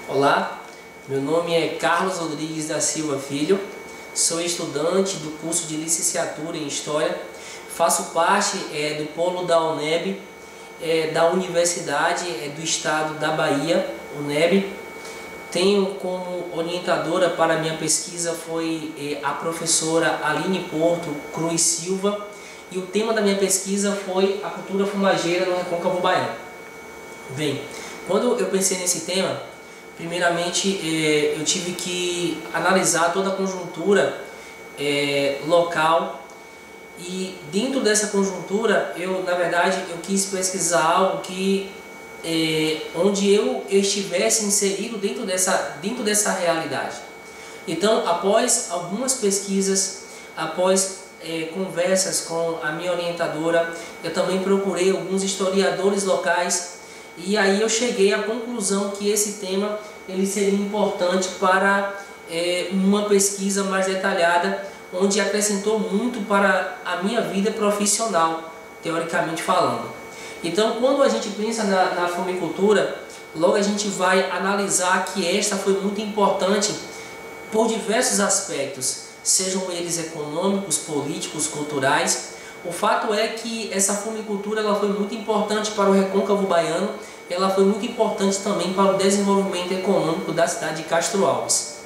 Olá, meu nome é Carlos Rodrigues da Silva Filho, sou estudante do curso de licenciatura em História, faço parte do polo da UNEB, da Universidade do Estado da Bahia, UNEB. Tenho como orientadora para a minha pesquisa foi a professora Aline Porto Cruz Silva, e o tema da minha pesquisa foi a cultura fumageira no Recôncavo Baiano. Bem, quando eu pensei nesse tema, primeiramente eu tive que analisar toda a conjuntura local, e dentro dessa conjuntura na verdade eu quis pesquisar algo que onde eu estivesse inserido dentro dessa realidade. Então, após algumas pesquisas, após conversas com a minha orientadora, eu também procurei alguns historiadores locais, e aí eu cheguei à conclusão que esse tema ele seria importante para uma pesquisa mais detalhada, onde acrescentou muito para a minha vida profissional, teoricamente falando. Então, quando a gente pensa na fumicultura, logo a gente vai analisar que esta foi muito importante por diversos aspectos, sejam eles econômicos, políticos, culturais. O fato é que essa fumicultura ela foi muito importante para o Recôncavo Baiano, ela foi muito importante também para o desenvolvimento econômico da cidade de Castro Alves.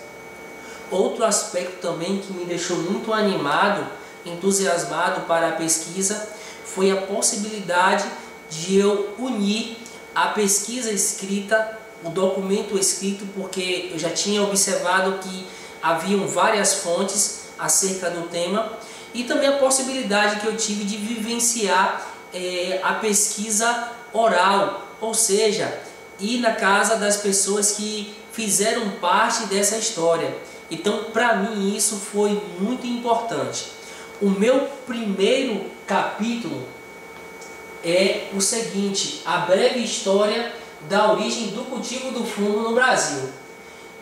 Outro aspecto também que me deixou muito animado, entusiasmado para a pesquisa, foi a possibilidade de eu unir a pesquisa escrita, o documento escrito, porque eu já tinha observado que haviam várias fontes acerca do tema, e também a possibilidade que eu tive de vivenciar a pesquisa oral, ou seja, ir na casa das pessoas que fizeram parte dessa história. Então, para mim, isso foi muito importante. O meu primeiro capítulo é o seguinte: a breve história da origem do cultivo do fumo no Brasil.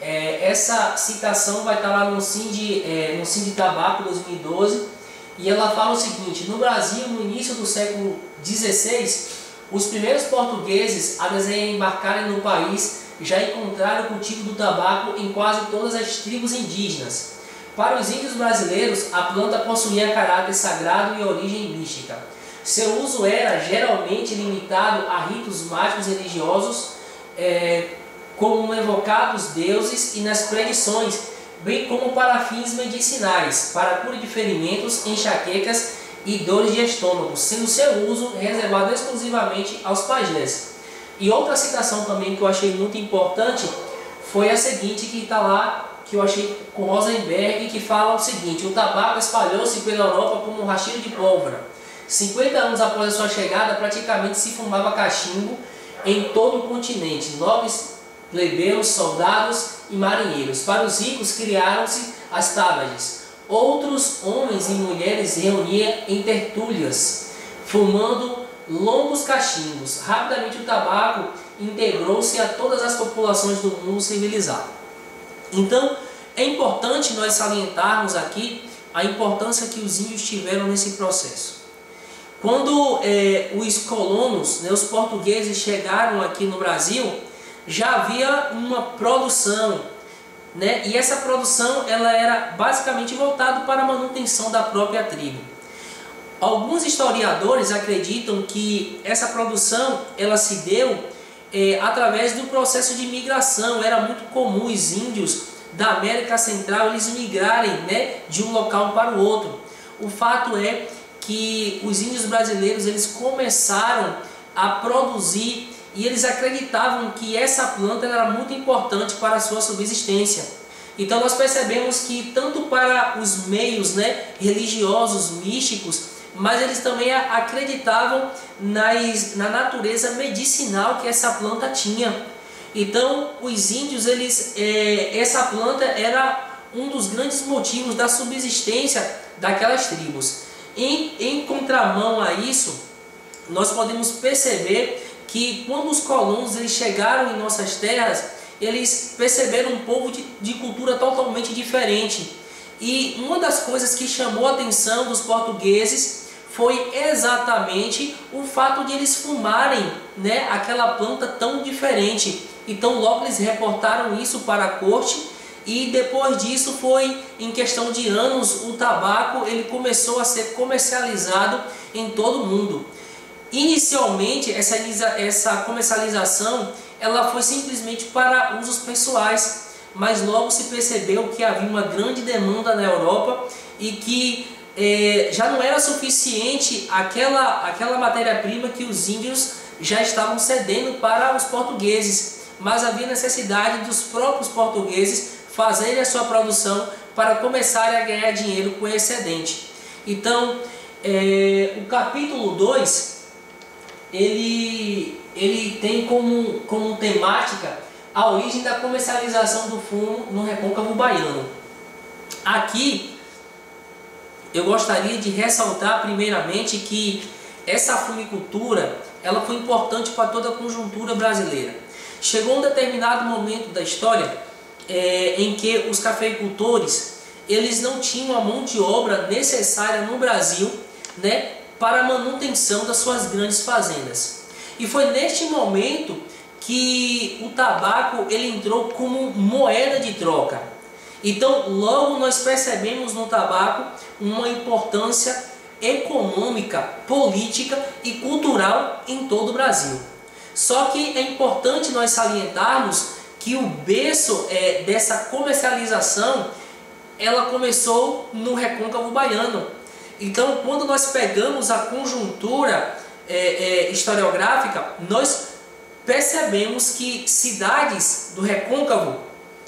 Essa citação vai estar lá no Sind Tabaco 2012, e ela fala o seguinte: no Brasil, no início do século XVI, os primeiros portugueses a desembarcarem no país já encontraram o cultivo do tabaco em quase todas as tribos indígenas. Para os índios brasileiros, a planta possuía caráter sagrado e origem mística. Seu uso era geralmente limitado a ritos mágicos religiosos, como evocados deuses e nas predições, bem como para fins medicinais, para a cura de ferimentos, enxaquecas e dores de estômago, sendo seu uso reservado exclusivamente aos pajés. E outra citação também que eu achei muito importante foi a seguinte, que está lá, que eu achei com Rosenberg, que fala o seguinte: o tabaco espalhou-se pela Europa como um rastilho de pólvora. 50 anos após a sua chegada, praticamente se fumava cachimbo em todo o continente. Nobres, plebeus, soldados e marinheiros. Para os ricos criaram-se as tabages. Outros homens e mulheres se reuniam em tertúlias, fumando longos cachimbos. Rapidamente o tabaco integrou-se a todas as populações do mundo civilizado. Então, é importante nós salientarmos aqui a importância que os índios tiveram nesse processo. Quando os colonos, os portugueses chegaram aqui no Brasil, já havia uma produção, e essa produção ela era basicamente voltada para a manutenção da própria tribo. Alguns historiadores acreditam que essa produção ela se deu através do processo de migração. Era muito comum os índios da América Central eles migrarem de um local para o outro. O fato é que os índios brasileiros eles começaram a produzir, e eles acreditavam que essa planta era muito importante para a sua subsistência. Então nós percebemos que tanto para os meios, né, religiosos, místicos, mas eles também acreditavam na natureza medicinal que essa planta tinha. Então os índios, essa planta era um dos grandes motivos da subsistência daquelas tribos. Em contramão a isso, nós podemos perceber que quando os colonos eles chegaram em nossas terras, eles perceberam um povo de cultura totalmente diferente. E uma das coisas que chamou a atenção dos portugueses foi exatamente o fato de eles fumarem, né, aquela planta tão diferente. Então logo eles reportaram isso para a corte, e depois disso foi em questão de anos o tabaco ele começou a ser comercializado em todo o mundo. Inicialmente essa comercialização ela foi simplesmente para usos pessoais, mas logo se percebeu que havia uma grande demanda na Europa e que já não era suficiente aquela matéria-prima que os índios já estavam cedendo para os portugueses, mas havia necessidade dos próprios portugueses fazerem a sua produção para começarem a ganhar dinheiro com excedente. Então, o capítulo 2, ele tem como temática a origem da comercialização do fumo no recôncavo baiano. Aqui, eu gostaria de ressaltar primeiramente que essa fumicultura ela foi importante para toda a conjuntura brasileira. Chegou um determinado momento da história em que os cafeicultores eles não tinham a mão de obra necessária no Brasil, né, para a manutenção das suas grandes fazendas. E foi neste momento que o tabaco ele entrou como moeda de troca. Então logo nós percebemos no tabaco uma importância econômica, política e cultural em todo o Brasil. Só que é importante nós salientarmos que o berço dessa comercialização ela começou no recôncavo baiano. Então quando nós pegamos a conjuntura historiográfica, nós percebemos que cidades do recôncavo,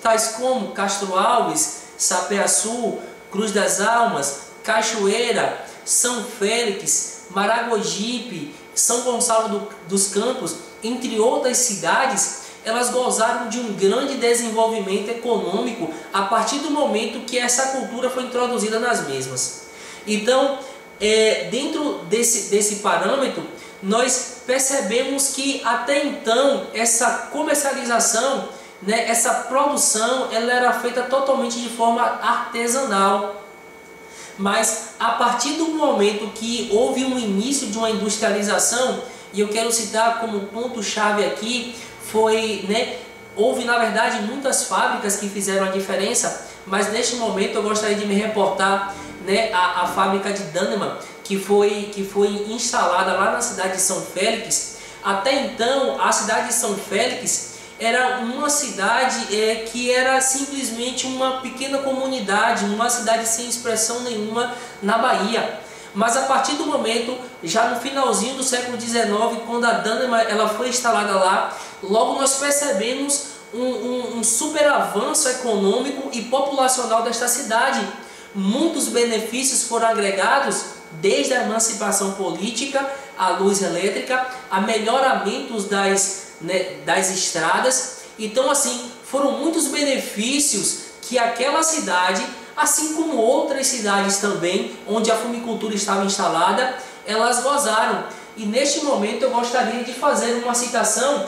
tais como Castro Alves, Sapé-Açu, Cruz das Almas, Cachoeira, São Félix, Maragogipe, São Gonçalo dos Campos, entre outras cidades, elas gozaram de um grande desenvolvimento econômico a partir do momento que essa cultura foi introduzida nas mesmas. Então, dentro desse parâmetro, nós percebemos que até então essa comercialização, né, essa produção, ela era feita totalmente de forma artesanal. Mas a partir do momento que houve um início de uma industrialização, e eu quero citar como ponto-chave aqui, houve na verdade muitas fábricas que fizeram a diferença, mas neste momento eu gostaria de me reportar, né, a fábrica de Dahnemann, que foi instalada lá na cidade de São Félix. Até então a cidade de São Félix era uma cidade que era simplesmente uma pequena comunidade, uma cidade sem expressão nenhuma na Bahia. Mas a partir do momento, já no finalzinho do século XIX, quando a Dahnemann ela foi instalada lá, logo nós percebemos um super avanço econômico e populacional desta cidade. Muitos benefícios foram agregados, desde a emancipação política, a luz elétrica, a melhoramentos das estradas. Então assim, foram muitos benefícios que aquela cidade, assim como outras cidades também, onde a fumicultura estava instalada, elas gozaram. E neste momento eu gostaria de fazer uma citação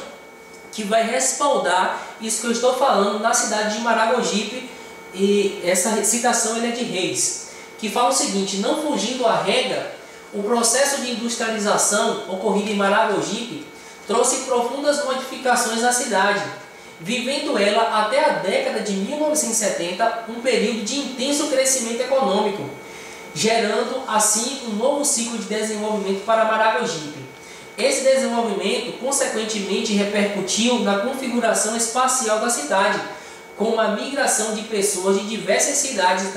que vai respaldar isso que eu estou falando na cidade de Maragogipe, e essa citação é de Reis, que fala o seguinte: não fugindo à regra, o processo de industrialização ocorrido em Maragogipe trouxe profundas modificações na cidade, vivendo ela até a década de 1970 um período de intenso crescimento econômico, gerando assim um novo ciclo de desenvolvimento para Maragogipe. Esse desenvolvimento consequentemente repercutiu na configuração espacial da cidade, com uma migração de pessoas de diversas cidades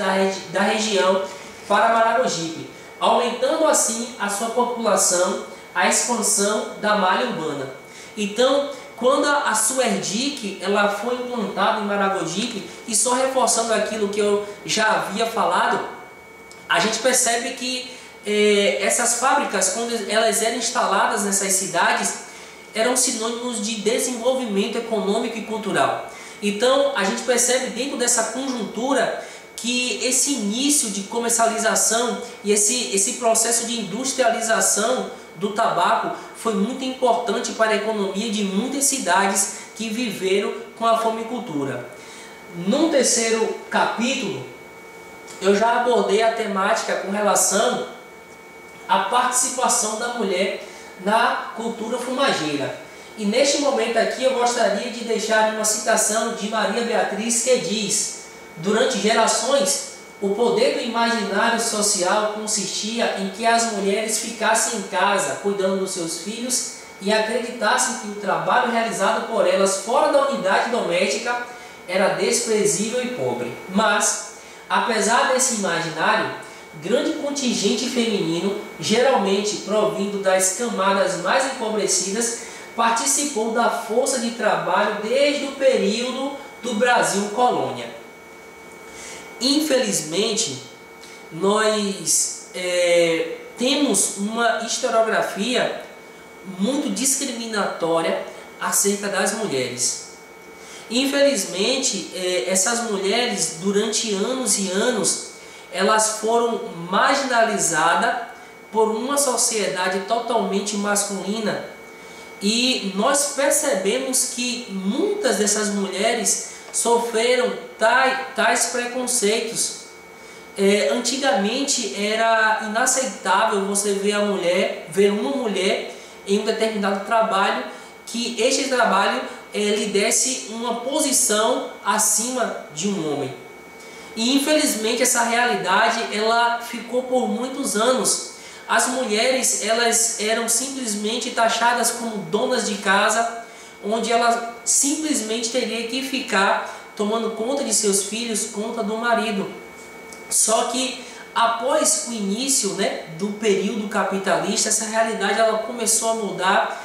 da região para Maragogipe, aumentando assim a sua população, a expansão da malha urbana. Então, Quando a Suerdic ela foi implantada em Maragogipe, e só reforçando aquilo que eu já havia falado, a gente percebe que essas fábricas, quando elas eram instaladas nessas cidades, eram sinônimos de desenvolvimento econômico e cultural. Então a gente percebe dentro dessa conjuntura que esse início de comercialização e esse processo de industrialização do tabaco foi muito importante para a economia de muitas cidades que viveram com a fumicultura. No terceiro capítulo, eu já abordei a temática com relação à participação da mulher na cultura fumageira. E neste momento aqui eu gostaria de deixar uma citação de Maria Beatriz, que diz: durante gerações, o poder do imaginário social consistia em que as mulheres ficassem em casa, cuidando dos seus filhos, e acreditassem que o trabalho realizado por elas fora da unidade doméstica era desprezível e pobre. Mas, apesar desse imaginário, grande contingente feminino, geralmente provindo das camadas mais empobrecidas, participou da força de trabalho desde o período do Brasil colônia. Infelizmente, nós temos uma historiografia muito discriminatória acerca das mulheres. Infelizmente, essas mulheres, durante anos e anos, elas foram marginalizadas por uma sociedade totalmente masculina, e nós percebemos que muitas dessas mulheres sofreram tais preconceitos. Antigamente era inaceitável você ver uma mulher em um determinado trabalho, que este trabalho lhe desse uma posição acima de um homem. E infelizmente essa realidade ela ficou por muitos anos. As mulheres elas eram simplesmente taxadas como donas de casa, onde ela simplesmente teria que ficar tomando conta de seus filhos, conta do marido. Só que após o início, do período capitalista, essa realidade ela começou a mudar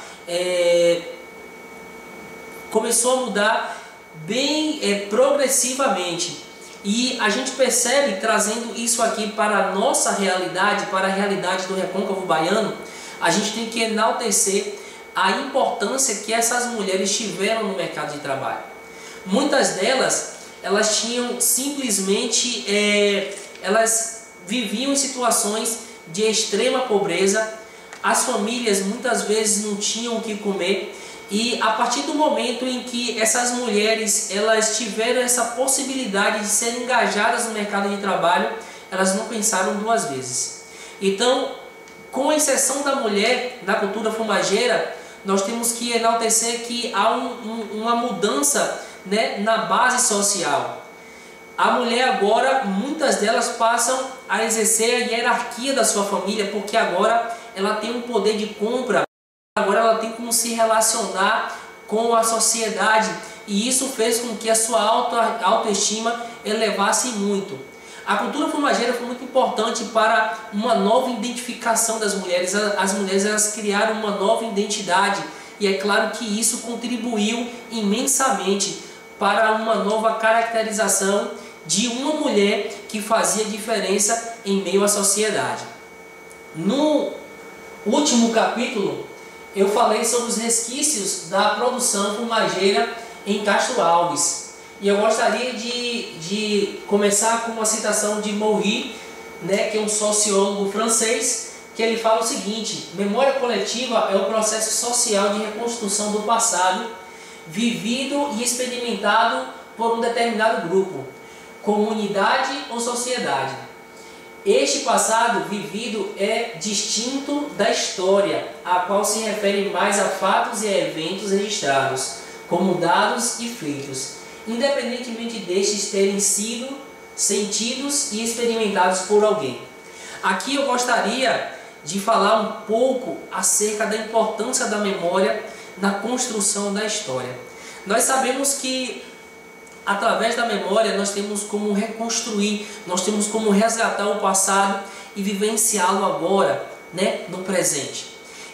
bem progressivamente. E a gente percebe, trazendo isso aqui para a nossa realidade, para a realidade do Recôncavo Baiano, a gente tem que enaltecer a importância que essas mulheres tiveram no mercado de trabalho. Muitas delas, elas tinham simplesmente, elas viviam em situações de extrema pobreza, as famílias muitas vezes não tinham o que comer, e a partir do momento em que essas mulheres elas tiveram essa possibilidade de serem engajadas no mercado de trabalho, elas não pensaram duas vezes. Então, com exceção da mulher na cultura fumageira, nós temos que enaltecer que há uma mudança, na base social. A mulher agora, muitas delas passam a exercer a hierarquia da sua família, porque agora ela tem um poder de compra, agora ela tem como se relacionar com a sociedade, e isso fez com que a sua autoestima elevasse muito. A cultura fumageira foi muito importante para uma nova identificação das mulheres. As mulheres elas criaram uma nova identidade, e é claro que isso contribuiu imensamente para uma nova caracterização de uma mulher que fazia diferença em meio à sociedade. No último capítulo, eu falei sobre os resquícios da produção fumageira em Castro Alves. E eu gostaria de começar com uma citação de Maury, que é um sociólogo francês, que ele fala o seguinte: memória coletiva é o processo social de reconstrução do passado, vivido e experimentado por um determinado grupo, comunidade ou sociedade. Este passado vivido é distinto da história, a qual se refere mais a fatos e a eventos registrados, como dados e feitos, independentemente destes terem sido sentidos e experimentados por alguém. Aqui eu gostaria de falar um pouco acerca da importância da memória na construção da história. Nós sabemos que através da memória nós temos como reconstruir, nós temos como resgatar o passado e vivenciá-lo agora, no presente.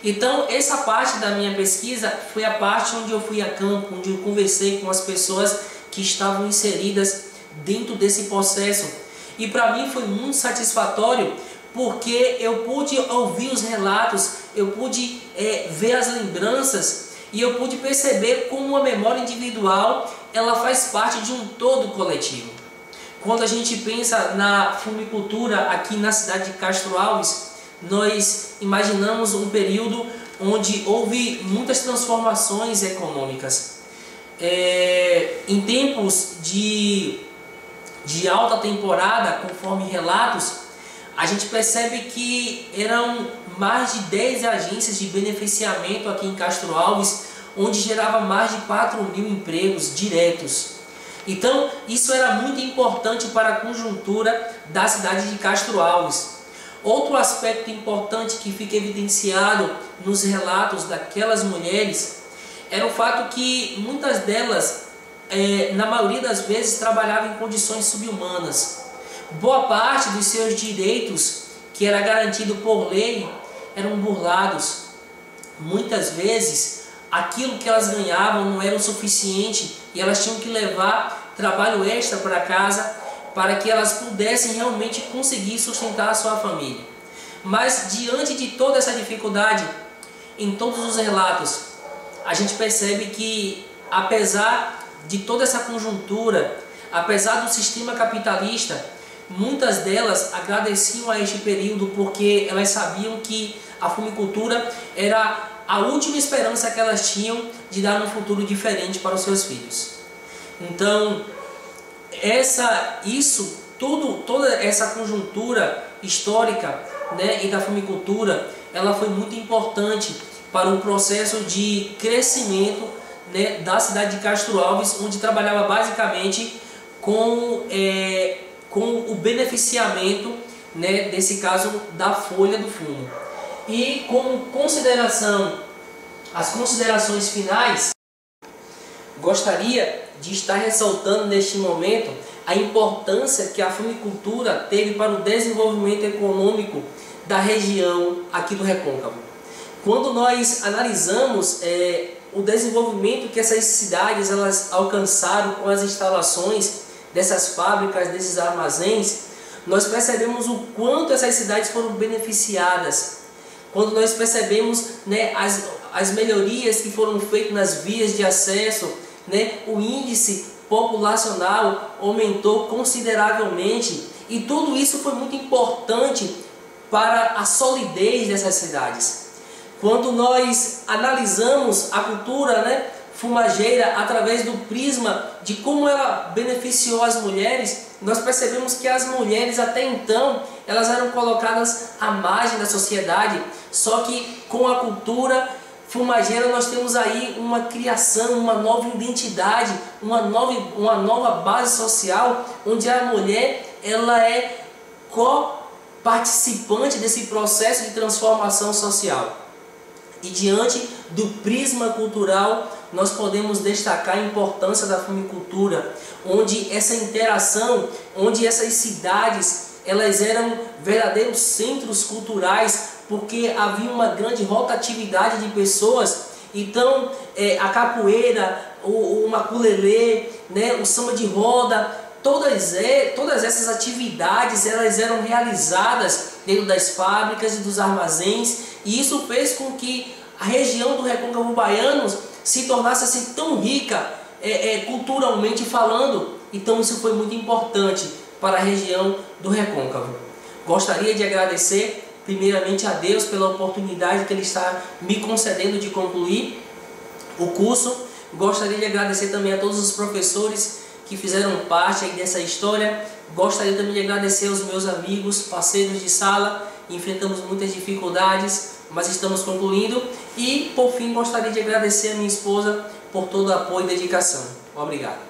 Então, essa parte da minha pesquisa foi a parte onde eu fui a campo, onde eu conversei com as pessoas que estavam inseridas dentro desse processo. E para mim foi muito satisfatório, porque eu pude ouvir os relatos, eu pude ver as lembranças, e eu pude perceber como a memória individual ela faz parte de um todo coletivo. Quando a gente pensa na fumicultura aqui na cidade de Castro Alves, nós imaginamos um período onde houve muitas transformações econômicas. Em tempos de alta temporada, conforme relatos, a gente percebe que eram mais de 10 agências de beneficiamento aqui em Castro Alves, onde gerava mais de 4.000 empregos diretos. Então, isso era muito importante para a conjuntura da cidade de Castro Alves. Outro aspecto importante que fica evidenciado nos relatos daquelas mulheres era o fato que muitas delas, na maioria das vezes, trabalhavam em condições subhumanas. Boa parte dos seus direitos, que era garantido por lei, eram burlados. Muitas vezes, aquilo que elas ganhavam não era o suficiente e elas tinham que levar trabalho extra para casa para que elas pudessem realmente conseguir sustentar a sua família. Mas diante de toda essa dificuldade, em todos os relatos, a gente percebe que, apesar de toda essa conjuntura, apesar do sistema capitalista, muitas delas agradeciam a este período porque elas sabiam que a fumicultura era a última esperança que elas tinham de dar um futuro diferente para os seus filhos. Então, toda essa conjuntura histórica, né, e da fumicultura, ela foi muito importante para o processo de crescimento, né, da cidade de Castro Alves, onde trabalhava basicamente com o beneficiamento, né, desse caso da folha do fumo. E como consideração, as considerações finais, gostaria de estar ressaltando neste momento a importância que a fumicultura teve para o desenvolvimento econômico da região aqui do Recôncavo. Quando nós analisamos o desenvolvimento que essas cidades elas alcançaram com as instalações dessas fábricas, desses armazéns, nós percebemos o quanto essas cidades foram beneficiadas. Quando nós percebemos, né, as melhorias que foram feitas nas vias de acesso, né, o índice populacional aumentou consideravelmente, e tudo isso foi muito importante para a solidez dessas cidades. Quando nós analisamos a cultura, né, fumageira através do prisma de como ela beneficiou as mulheres, nós percebemos que as mulheres até então elas eram colocadas à margem da sociedade, só que com a cultura fumageira nós temos aí uma criação, uma nova identidade, uma nova base social, onde a mulher ela é co-participante desse processo de transformação social. E diante do prisma cultural, nós podemos destacar a importância da fumicultura, onde essa interação, onde essas cidades, elas eram verdadeiros centros culturais, porque havia uma grande rotatividade de pessoas. Então, a capoeira, o maculelê, né, o samba de roda, todas essas atividades elas eram realizadas dentro das fábricas e dos armazéns, e isso fez com que a região do Recôncavo Baiano se tornasse assim tão rica culturalmente falando. Então isso foi muito importante para a região do Recôncavo. Gostaria de agradecer primeiramente a Deus pela oportunidade que Ele está me concedendo de concluir o curso. Gostaria de agradecer também a todos os professores que fizeram parte aí dessa história. Gostaria também de agradecer aos meus amigos, parceiros de sala. Enfrentamos muitas dificuldades, mas estamos concluindo. E por fim gostaria de agradecer a minha esposa por todo o apoio e dedicação. Obrigado.